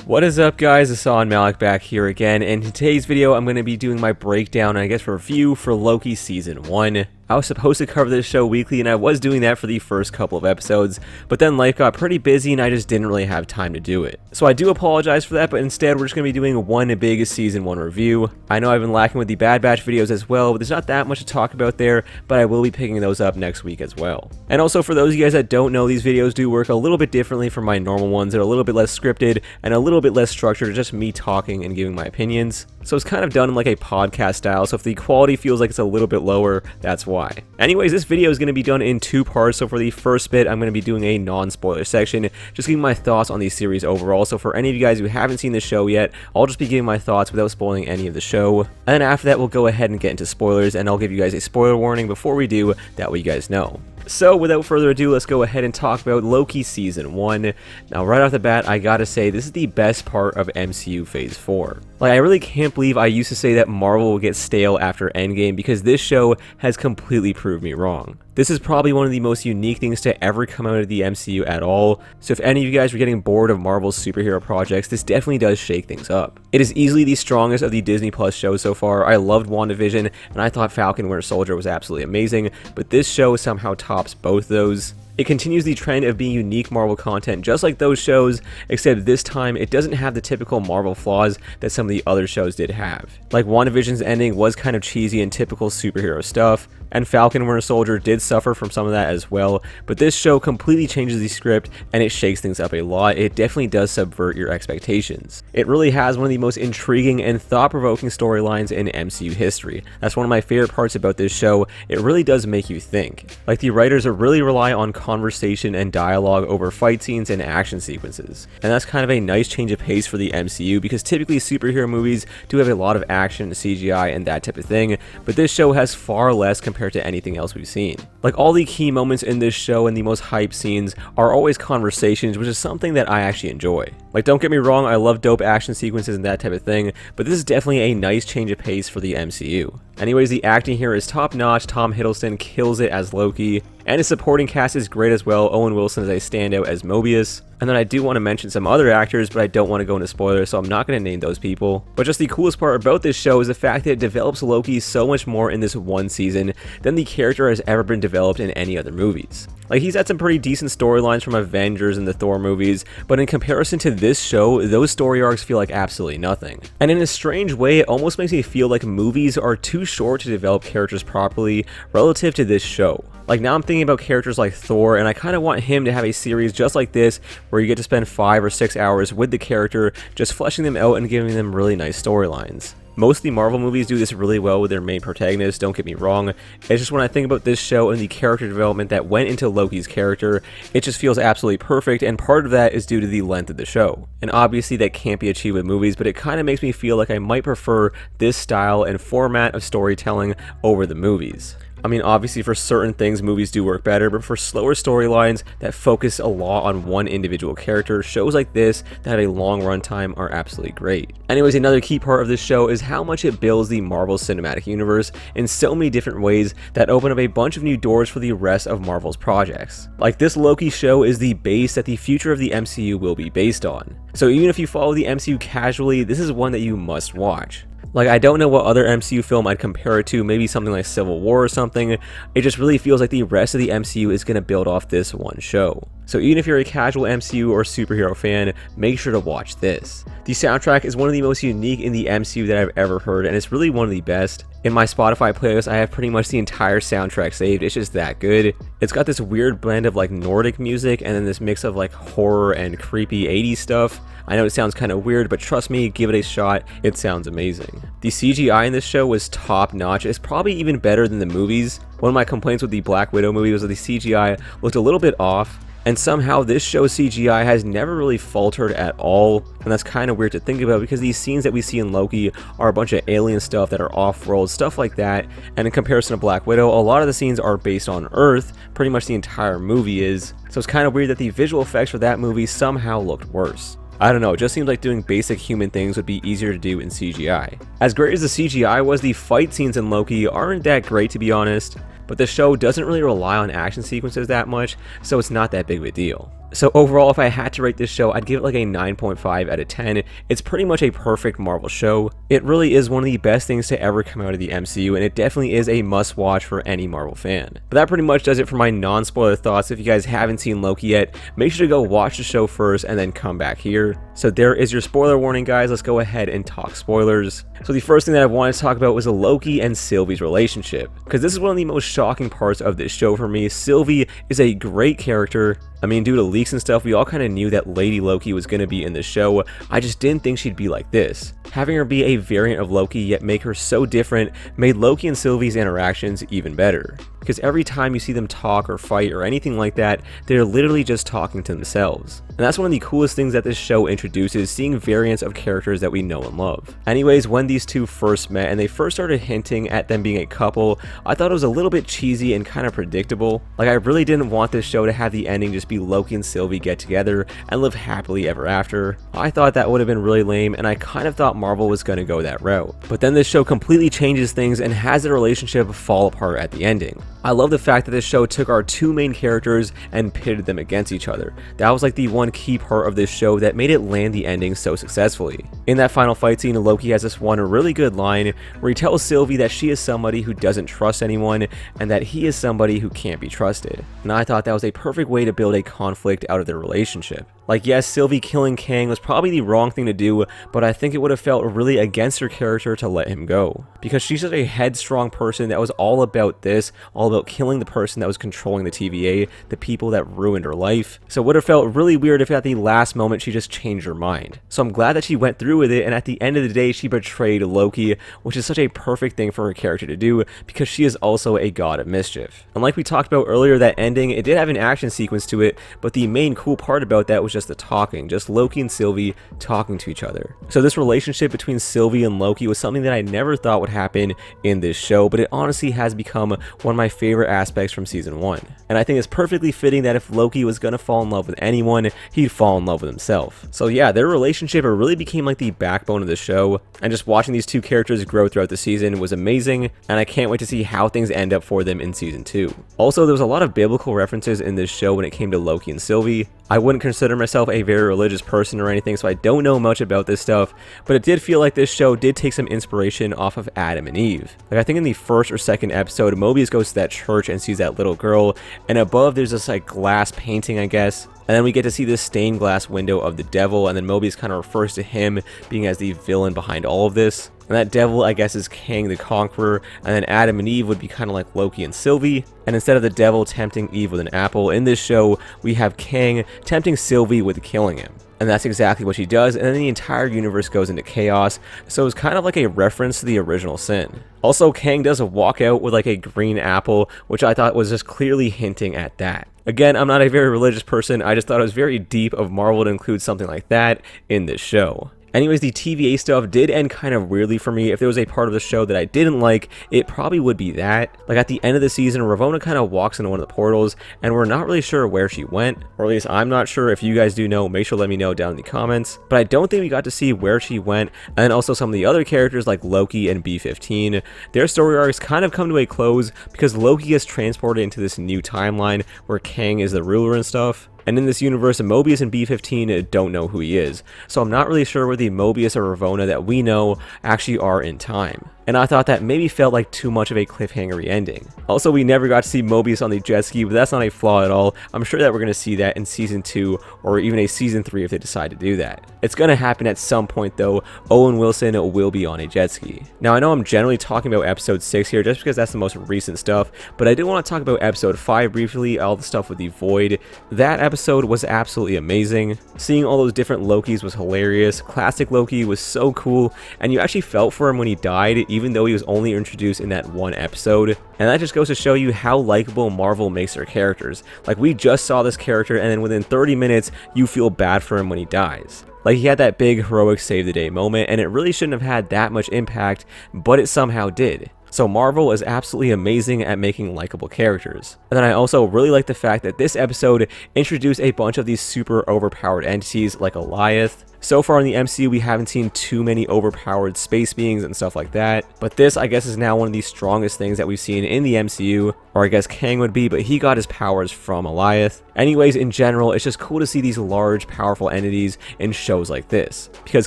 What is up, guys? It's Malik back here again, and in today's video I'm going to be doing my breakdown and I guess review for Loki Season 1. I was supposed to cover this show weekly and I was doing that for the first couple of episodes, but then life got pretty busy and I just didn't really have time to do it. So I do apologize for that, but instead we're just going to be doing one big Season 1 review. I know I've been lacking with the Bad Batch videos as well, but there's not that much to talk about there, but I will be picking those up next week as well. And also for those of you guys that don't know, these videos do work a little bit differently from my normal ones. They're a little bit less scripted and a little bit less structured, just me talking and giving my opinions. So it's kind of done in like a podcast style, so if the quality feels like it's a little bit lower, that's why. Anyways, this video is going to be done in two parts, so for the first bit, I'm going to be doing a non-spoiler section, just giving my thoughts on the series overall. So for any of you guys who haven't seen the show yet, I'll just be giving my thoughts without spoiling any of the show. And then after that, we'll go ahead and get into spoilers, and I'll give you guys a spoiler warning before we do, that way you guys know. So without further ado, let's go ahead and talk about Loki Season 1. Now right off the bat, I gotta say, this is the best part of MCU Phase 4. Like, I really can't believe I used to say that Marvel will get stale after Endgame, because this show has completely proved me wrong. This is probably one of the most unique things to ever come out of the MCU at all, so if any of you guys were getting bored of Marvel's superhero projects, this definitely does shake things up. It is easily the strongest of the Disney Plus shows so far. I loved WandaVision, and I thought Falcon Winter Soldier was absolutely amazing, but this show somehow tops both those. It continues the trend of being unique Marvel content just like those shows, except this time it doesn't have the typical Marvel flaws that some of the other shows did have. Like, WandaVision's ending was kind of cheesy and typical superhero stuff, and Falcon Winter Soldier did suffer from some of that as well, but this show completely changes the script and it shakes things up a lot. It definitely does subvert your expectations. It really has one of the most intriguing and thought-provoking storylines in MCU history. That's one of my favorite parts about this show. It really does make you think. Like, the writers really rely on conversation and dialogue over fight scenes and action sequences, and that's kind of a nice change of pace for the MCU, because typically superhero movies do have a lot of action, CGI, and that type of thing, but this show has far less compared to anything else we've seen. Like, all the key moments in this show and the most hype scenes are always conversations, which is something that I actually enjoy. Like, don't get me wrong, I love dope action sequences and that type of thing, but this is definitely a nice change of pace for the MCU. Anyways, the acting here is top notch. Tom Hiddleston kills it as Loki, and his supporting cast is great as well. Owen Wilson is a standout as Mobius. And then I do want to mention some other actors, but I don't want to go into spoilers, so I'm not going to name those people. But just the coolest part about this show is the fact that it develops Loki so much more in this one season than the character has ever been developed in any other movies. Like, he's had some pretty decent storylines from Avengers and the Thor movies, but in comparison to this show, those story arcs feel like absolutely nothing. And in a strange way, it almost makes me feel like movies are too short to develop characters properly relative to this show. Like, now I'm thinking about characters like Thor, and I kind of want him to have a series just like this, where you get to spend 5 or 6 hours with the character, just fleshing them out and giving them really nice storylines. Most of the Marvel movies do this really well with their main protagonists, don't get me wrong. It's just when I think about this show and the character development that went into Loki's character, it just feels absolutely perfect, and part of that is due to the length of the show. And obviously that can't be achieved with movies, but it kind of makes me feel like I might prefer this style and format of storytelling over the movies. I mean, obviously for certain things movies do work better, but for slower storylines that focus a lot on one individual character, shows like this that have a long runtime are absolutely great. Anyways, another key part of this show is how much it builds the Marvel Cinematic Universe in so many different ways that open up a bunch of new doors for the rest of Marvel's projects. Like, this Loki show is the base that the future of the MCU will be based on. So even if you follow the MCU casually, this is one that you must watch. Like, I don't know what other MCU film I'd compare it to, maybe something like Civil War or something. It just really feels like the rest of the MCU is going to build off this one show. So even if you're a casual MCU or superhero fan, make sure to watch this. The soundtrack is one of the most unique in the MCU that I've ever heard, and it's really one of the best. In my Spotify playlist, I have pretty much the entire soundtrack saved. It's just that good. It's got this weird blend of like Nordic music and then this mix of like horror and creepy 80s stuff. I know it sounds kind of weird, but trust me, give it a shot. It sounds amazing. The CGI in this show was top notch. It's probably even better than the movies. One of my complaints with the Black Widow movie was that the CGI looked a little bit off. And somehow this show's CGI has never really faltered at all, and that's kind of weird to think about because these scenes that we see in Loki are a bunch of alien stuff that are off-world, stuff like that, and in comparison to Black Widow, a lot of the scenes are based on Earth, pretty much the entire movie is, so it's kind of weird that the visual effects for that movie somehow looked worse. I don't know, it just seems like doing basic human things would be easier to do in CGI. As great as the CGI was, the fight scenes in Loki aren't that great, to be honest. but the show doesn't really rely on action sequences that much, so it's not that big of a deal. So overall, if I had to rate this show, I'd give it like a 9.5 out of 10. It's pretty much a perfect Marvel show. It really is one of the best things to ever come out of the MCU, and it definitely is a must-watch for any Marvel fan. But that pretty much does it for my non-spoiler thoughts. If you guys haven't seen Loki yet, make sure to go watch the show first and then come back here. So there is your spoiler warning, guys. Let's go ahead and talk spoilers. So the first thing that I wanted to talk about was Loki and Sylvie's relationship, because this is one of the most shocking parts of this show for me. Sylvie is a great character. I mean, due to leaks and stuff, we all kind of knew that Lady Loki was going to be in the show. I just didn't think she'd be like this. Having her be a variant of Loki yet make her so different made Loki and Sylvie's interactions even better. Because every time you see them talk or fight or anything like that, they're literally just talking to themselves. And that's one of the coolest things that this show introduces, seeing variants of characters that we know and love. Anyways, when these two first met and they first started hinting at them being a couple, I thought it was a little bit cheesy and kind of predictable. Like, I really didn't want this show to have the ending just be Loki and Sylvie get together and live happily ever after. I thought that would have been really lame, and I kind of thought Marvel was going to go that route. But then this show completely changes things and has their relationship fall apart at the ending. I love the fact that this show took our two main characters and pitted them against each other. That was like the one key part of this show that made it land the ending so successfully. In that final fight scene, Loki has this one really good line where he tells Sylvie that she is somebody who doesn't trust anyone and that he is somebody who can't be trusted. And I thought that was a perfect way to build a conflict out of their relationship. Like, yes, Sylvie killing Kang was probably the wrong thing to do, but I think it would have felt really against her character to let him go. Because she's such a headstrong person that was all about this, all about killing the person that was controlling the TVA, the people that ruined her life. So it would have felt really weird if at the last moment she just changed her mind. So I'm glad that she went through with it, and at the end of the day she betrayed Loki, which is such a perfect thing for her character to do, because she is also a god of mischief. And like we talked about earlier, that ending, it did have an action sequence to it, but the main cool part about that was just the talking, just Loki and Sylvie talking to each other. So this relationship between Sylvie and Loki was something that I never thought would happen in this show, but it honestly has become one of my favorite aspects from season 1. And I think it's perfectly fitting that if Loki was gonna fall in love with anyone, he'd fall in love with himself. So yeah, their relationship, it really became like the backbone of the show, and just watching these two characters grow throughout the season was amazing, and I can't wait to see how things end up for them in season 2. Also, there was a lot of biblical references in this show when it came to Loki and Sylvie. I wouldn't consider myself a very religious person or anything, so I don't know much about this stuff, but it did feel like this show did take some inspiration off of Adam and Eve. Like, I think in the first or second episode, Mobius goes to that church and sees that little girl, and above there's this like glass painting, I guess. And then we get to see this stained glass window of the devil, and then Mobius kind of refers to him being as the villain behind all of this. And that devil, I guess, is Kang the Conqueror, and then Adam and Eve would be kind of like Loki and Sylvie. And instead of the devil tempting Eve with an apple, in this show, we have Kang tempting Sylvie with killing him. And that's exactly what she does, and then the entire universe goes into chaos, so it's kind of like a reference to the original sin. Also, Kang does a walkout with like a green apple, which I thought was just clearly hinting at that. Again, I'm not a very religious person, I just thought it was very deep of Marvel to include something like that in this show. Anyways, the TVA stuff did end kind of weirdly for me. If there was a part of the show that I didn't like, it probably would be that. Like, at the end of the season, Ravonna kind of walks into one of the portals, and we're not really sure where she went. Or at least I'm not sure. If you guys do know, make sure to let me know down in the comments. But I don't think we got to see where she went. And then also some of the other characters like Loki and B-15, their story arcs kind of come to a close because Loki gets transported into this new timeline where Kang is the ruler and stuff. And in this universe, Mobius and B-15 don't know who he is, so I'm not really sure where the Mobius or Ravonna that we know actually are in time. And I thought that maybe felt like too much of a cliffhanger-y ending. Also, we never got to see Mobius on the jet ski, but that's not a flaw at all. I'm sure that we're going to see that in season 2 or even a season 3 if they decide to do that. It's going to happen at some point though. Owen Wilson will be on a jet ski. Now, I know I'm generally talking about episode 6 here just because that's the most recent stuff, but I did want to talk about episode 5 briefly, all the stuff with the Void. That episode was absolutely amazing. Seeing all those different Lokis was hilarious. Classic Loki was so cool, and you actually felt for him when he died, even though he was only introduced in that one episode. And that just goes to show you how likable Marvel makes their characters. Like, we just saw this character, and then within 30 minutes, you feel bad for him when he dies. Like, he had that big heroic save the day moment, and it really shouldn't have had that much impact, but it somehow did. So Marvel is absolutely amazing at making likable characters. And then I also really like the fact that this episode introduced a bunch of these super overpowered entities like Goliath. So far in the MCU, we haven't seen too many overpowered space beings and stuff like that, but this, I guess, is now one of the strongest things that we've seen in the MCU, or I guess Kang would be, but he got his powers from Alioth. Anyways, in general, it's just cool to see these large, powerful entities in shows like this, because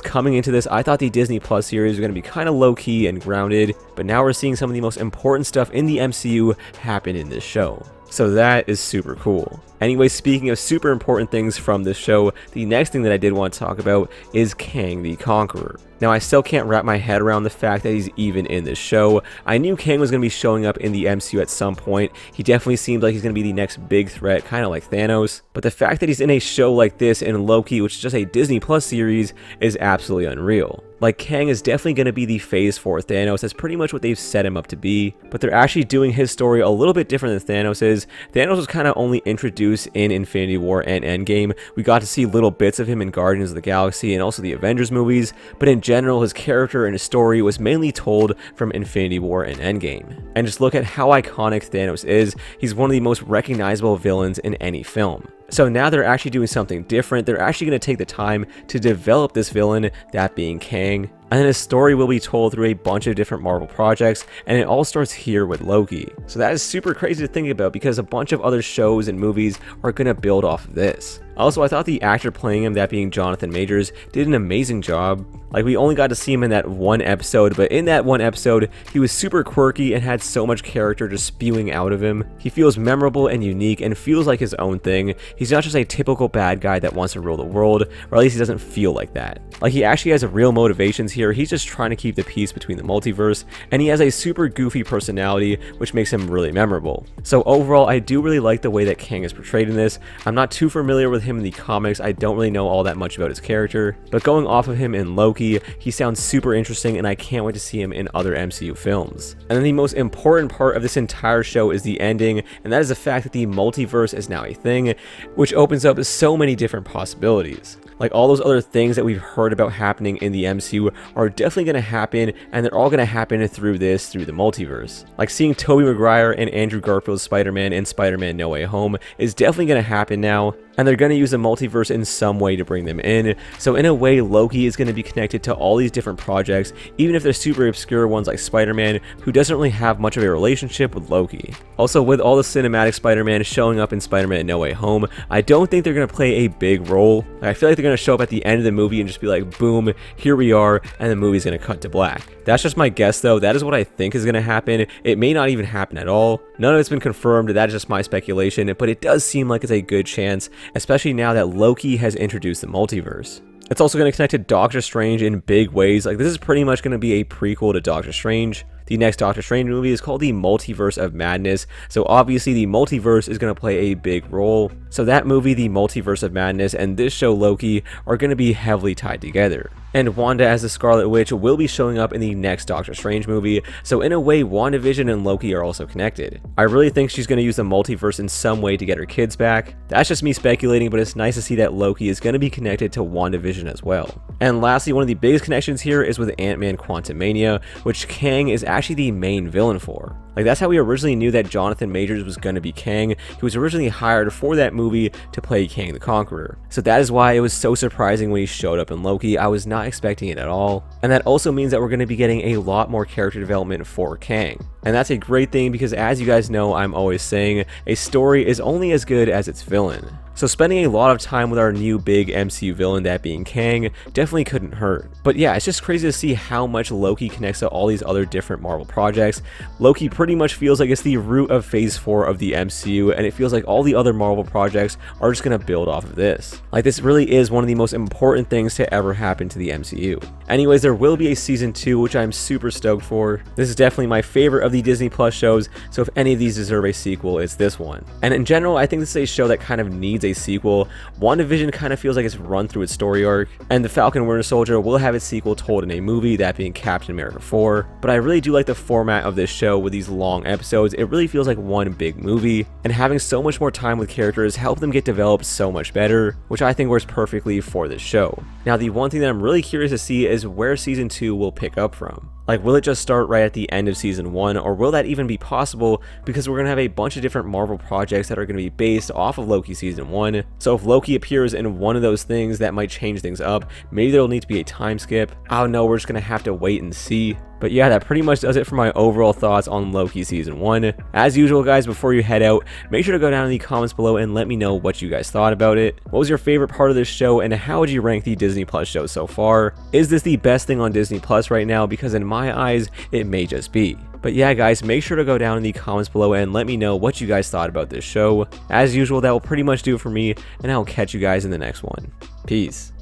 coming into this, I thought the Disney Plus series was going to be kind of low-key and grounded, but now we're seeing some of the most important stuff in the MCU happen in this show. So that is super cool. Anyway, speaking of super important things from this show, the next thing that I did want to talk about is Kang the Conqueror. Now, I still can't wrap my head around the fact that he's even in this show. I knew Kang was going to be showing up in the MCU at some point. He definitely seemed like he's going to be the next big threat, kind of like Thanos. But the fact that he's in a show like this in Loki, which is just a Disney Plus series, is absolutely unreal. Like, Kang is definitely going to be the Phase 4 Thanos. That's pretty much what they've set him up to be. But they're actually doing his story a little bit different than Thanos is. Thanos was kind of only introduced in Infinity War and Endgame. We got to see little bits of him in Guardians of the Galaxy and also the Avengers movies. But in general, his character and his story was mainly told from Infinity War and Endgame. And just look at how iconic Thanos is. He's one of the most recognizable villains in any film. So now they're actually doing something different. They're actually going to take the time to develop this villain, that being Kang. And then his story will be told through a bunch of different Marvel projects, and it all starts here with Loki. So that is super crazy to think about because a bunch of other shows and movies are going to build off of this. Also, I thought the actor playing him, that being Jonathan Majors, did an amazing job. Like, we only got to see him in that one episode, but in that one episode, he was super quirky and had so much character just spewing out of him. He feels memorable and unique and feels like his own thing. He's not just a typical bad guy that wants to rule the world, or at least he doesn't feel like that. Like, he actually has real motivations here. He's just trying to keep the peace between the multiverse, and he has a super goofy personality, which makes him really memorable. So overall, I do really like the way that Kang is portrayed in this. I'm not too familiar with him in the comics. I don't really know all that much about his character, but going off of him in Loki, he sounds super interesting, and I can't wait to see him in other MCU films. And then the most important part of this entire show is the ending, and that is the fact that the multiverse is now a thing, which opens up so many different possibilities. Like, all those other things that we've heard about happening in the MCU are definitely going to happen, and they're all going to happen through the multiverse. Like, seeing Tobey Maguire and Andrew Garfield's Spider-Man in Spider-Man No Way Home is definitely going to happen now, and they're going to use the multiverse in some way to bring them in. So in a way, Loki is going to be connected to all these different projects, even if they're super obscure ones like Spider-Man, who doesn't really have much of a relationship with Loki. Also, with all the cinematic Spider-Man showing up in Spider-Man No Way Home, I don't think they're going to play a big role. I feel like they're going to show up at the end of the movie and just be like, boom, here we are, and the movie's going to cut to black. That's just my guess, though. That is what I think is going to happen. It may not even happen at all. None of it's been confirmed. That is just my speculation, but it does seem like it's a good chance, especially now that Loki has introduced the multiverse. It's also going to connect to Doctor Strange in big ways. Like, this is pretty much going to be a prequel to Doctor Strange. The next Doctor Strange movie is called the Multiverse of Madness, so obviously the multiverse is going to play a big role. So that movie, the Multiverse of Madness, and this show Loki are going to be heavily tied together. And Wanda as the Scarlet Witch will be showing up in the next Doctor Strange movie, so in a way, WandaVision and Loki are also connected. I really think she's going to use the multiverse in some way to get her kids back. That's just me speculating, but it's nice to see that Loki is going to be connected to WandaVision as well. And lastly, one of the biggest connections here is with Ant-Man Quantumania, which Kang is actually the main villain for. Like, that's how we originally knew that Jonathan Majors was going to be Kang. He was originally hired for that movie to play Kang the Conqueror. So that is why it was so surprising when he showed up in Loki. I was not expecting it at all. And that also means that we're going to be getting a lot more character development for Kang. And that's a great thing because, as you guys know, I'm always saying a story is only as good as its villain. So spending a lot of time with our new big MCU villain, that being Kang, definitely couldn't hurt. But yeah, it's just crazy to see how much Loki connects to all these other different Marvel projects. Loki pretty much feels like it's the root of Phase 4 of the MCU, and it feels like all the other Marvel projects are just going to build off of this. Like, this really is one of the most important things to ever happen to the MCU. Anyways, there will be a Season 2, which I'm super stoked for. This is definitely my favorite of the Disney Plus shows, so if any of these deserve a sequel, it's this one. And in general, I think this is a show that kind of needs a sequel. WandaVision kind of feels like it's run through its story arc, and the Falcon and Winter Soldier will have its sequel told in a movie, that being Captain America 4. But I really do like the format of this show with these long episodes. It really feels like one big movie, and having so much more time with characters help them get developed so much better, which I think works perfectly for this show. Now, the one thing that I'm really curious to see is where Season 2 will pick up from. Like, will it just start right at the end of season 1, or will that even be possible because we're going to have a bunch of different Marvel projects that are going to be based off of Loki season 1. So if Loki appears in one of those things, that might change things up. Maybe there'll need to be a time skip. I don't know, we're just going to have to wait and see. But yeah, that pretty much does it for my overall thoughts on Loki season 1. As usual, guys, before you head out, make sure to go down in the comments below and let me know what you guys thought about it. What was your favorite part of this show, and how would you rank the Disney Plus show so far? Is this the best thing on Disney Plus right now? Because in my eyes, it may just be. But yeah, guys, make sure to go down in the comments below and let me know what you guys thought about this show. As usual, that will pretty much do it for me, and I will catch you guys in the next one. Peace.